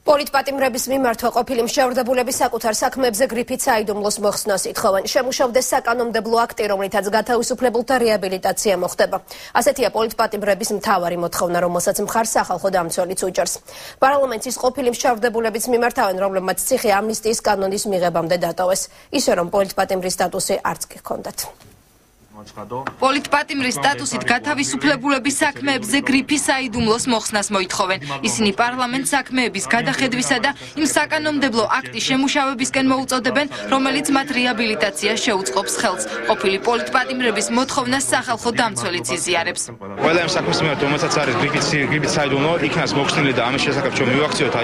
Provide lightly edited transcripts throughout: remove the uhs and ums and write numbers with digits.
პოლიტპატიმრების მიმართვა ყოფილი მშევრდებულების საკუთარ საქმეებზე გრიფით საიდუმლოს მოხსნას ითხოვენ. შემუშავდეს საკანონმდებლო აქტი, რომლითაც გათავისუფლებულთა რეაბილიტაცია მოხდება. ასეთია პოლიტპატიმრების მთავარი მოთხოვნა, რომელსაც მხარს სახალხო დამცველიც უჭერს. პარლამენტის ყოფილი მშევრდებულების მიმართავენ, რომლებმაც ციხე ამნისტიის კანონის მიღებამდე დატოვეს, ისე რომ პოლიტპატიმრის სტატუსი არც კი ჰქონდათ. პოლიტპატიმრის სტატუსით გათავისუფლებულების საქმეებზე გრიფის საიდუმლოს მოხსნას მოითხოვენ. ისინი პარლამენტ საქმეების გადახედვისა და იმ საკანონმდებლო აქტის შემუშავებისკენ მოუწოდებენ, რომელიც მათ რეაბილიტაციას შეუწყობს ხელს. ყოფილი პოლიტპატიმრების მოთხოვნას სახალხო დამცველიც იზიარებს. ყველა იმ საქმის მიმართ, რომელსაც არის გრიფის საიდუმლო, იქნას მოხსნილი და ამის შესახებ რომ მივახციოთ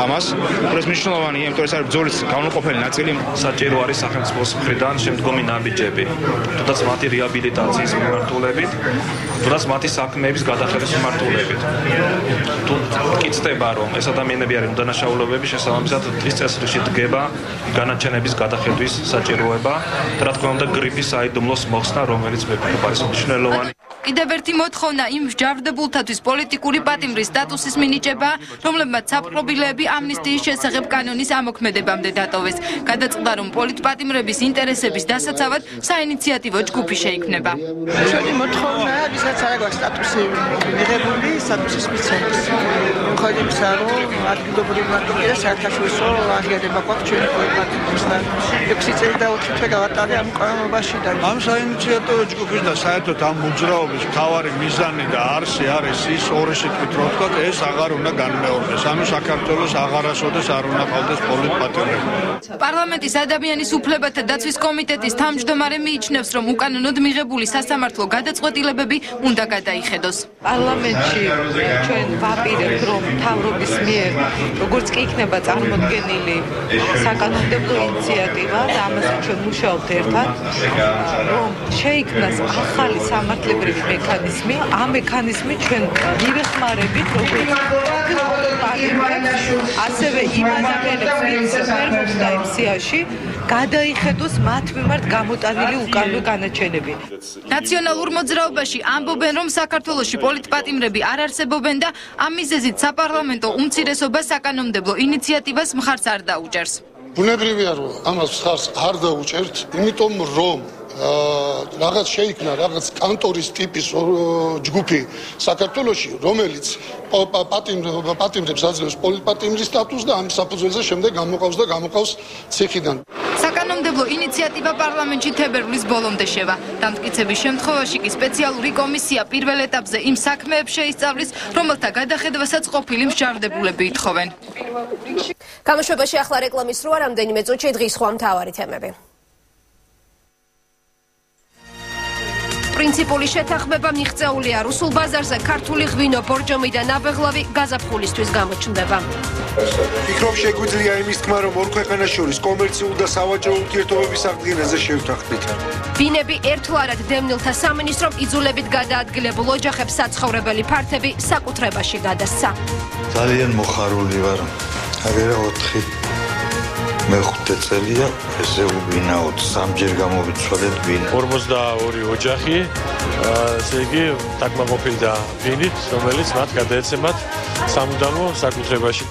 ამას. უბრალოდ მნიშვნელოვანია, იმიტომ რომ ეს არის ბრძოლის განუყოფელი ნაწილი. საჭირო არის სახელმწიფოს მხრიდან შემდგომი ნაბიჯები. თუნდაც მათი რეაბილიტაციის მიმართულებით, თუნდაც მათი საქმეების გადახედვის მიმართულებით. თუ გიწდება, რომ ეს ადამიანები არიან უდანაშაულებები, შესაბამისად ის წესრიგში დგება განაჩენების გადახედვის საჭიროება და რა თქმა უნდა გრიფის საიდუმლოს მოხსნა, რომელიც მეფიქრება არის მნიშვნელოვანი. კიდევ ერთი მოთხოვნა იმ მსჯავრდებულთათვის პოლიტიკური პატიმრის სტატუსის მინიჭება, რომლებმაც საპყრობილეები ამნისტიის შესახებ კანონის ამოქმედებამდე დატოვეს. გადაწყდა, რომ პოლიტპატიმრების ინტერესების დასაცავად საინიციატივო ჯგუფი შეიქმნება. ჩვენი მოთხოვნაა, ვისაც არ აქვს სტატუსი მიღებული, სტატუსის მიცემის. მიუხედავად იმისა, რომ ადგილობრივ მართლიერს საერთაშორისო აღიარება გვაქვს ჩვენი პოლიტპატიმრებისგან. 6 წელი და 4 თვე გავატარე ამ კანონობაში და ამ საინიციატივო ჯგუფის და საერთოდ ამ მოძრაობის მთავარი მიზანი და არსი არის ის ორი სიტყვით რო ვთქვა, ეს აღარ უნდა განმეორდეს. ანუ საქართველოს აღარასოდეს არ უნდა ყავდეს პოლიტპატიმრები. პარლამენტის ადამიანის უფლებათა დაცვის კომიტეტის თავმჯდომარე მიიჩნევს, რომ უკანონოდ მიღებული სასამართლო გადაწყვეტილებები უნდა გადაიხედოს. პარლამენტში ჩვენ ვაპირებთ, რომ მთავრობის მიერ როგორც კი იქნება წარმოდგენილი საკანონმდებლო ინიციატივა და ამაზე ჩვენ მუშაობთ ერთად, რომ შეიქმნას ახალი სამართლებრივი მექანიზმი, ამ მექანიზმით ჩვენ მივეხმარებით როგორც ასევე იმ ადამიანებს, ვინც ფერმობდა იმ სიაში, გადაიხედოს მათ მიმართ გამოტანილი უკანონო განაჩენები. ნაციონალურ მოძრაობაში ამბობენ, რომ საქართველოში პოლიტპატიმრები არ არსებობენ და ამ მიზეზით საპარლამენტო უმცირესობა საკანონმდებლო ინიციატივას მხარს არ დაუჭერს. ბუნებრივია, რომ ამას მხარს არ დაუჭერთ, იმიტომ რომ რაღაც შეიქმნა რაღაც კანტორის ტიპის ჯგუფი საქართველოში, რომელიც პატიმრებს აძლევს პოლიტპატიმრის სტატუსს და ამ საფუძველზე შემდეგ გამოყავს ციხიდან. საკანონმდებლო ინიციატივა პარლამენტში თებერვლის ბოლომდე შევა. დამტკიცების შემთხვევაში კი სპეციალური კომისია პირველ ეტაპზე იმ საქმეებს შეისწავლის, რომელთა გადახედვასაც ყოფილი მშევრდებულები ითხოვენ. გამოშვებაში ახლა რეკლამის სრუა, რამდენიმე წუთში დღის სხვა მთავარი თემები. პრინციპული შეთანხმება მიღწეულია რუსულ ბაზარზე ქართული ღვინო, ბორჯომი და ნაბეღლავი გაზაფხულისთვის გამოჩნდება. ფიქრობ შეგვიძლია იმის თქმა, რომ ორ ქვეყანას შორის კომერციულ და სავაჭრო ურთიერთობების აღდგენაზე შევთანხმდით. ბინები ერთგვარად დევნილთა სამინისტრომ იძულებით გადაადგილებულ ოჯახებს საცხოვრებელი ფართები საკუთრებაში გადასცა. ძალიან მოხარული ვარ. აგერა 4 წელია ესე ვინაოთ, 3ჯერ გამოვიცვალეთ ბინი. 42 ოჯახი, ესე იგი, დაკმაყოფილდა ბინით, რომელიც მათ გადაეცემათ სამუდამო საკუთრებაში.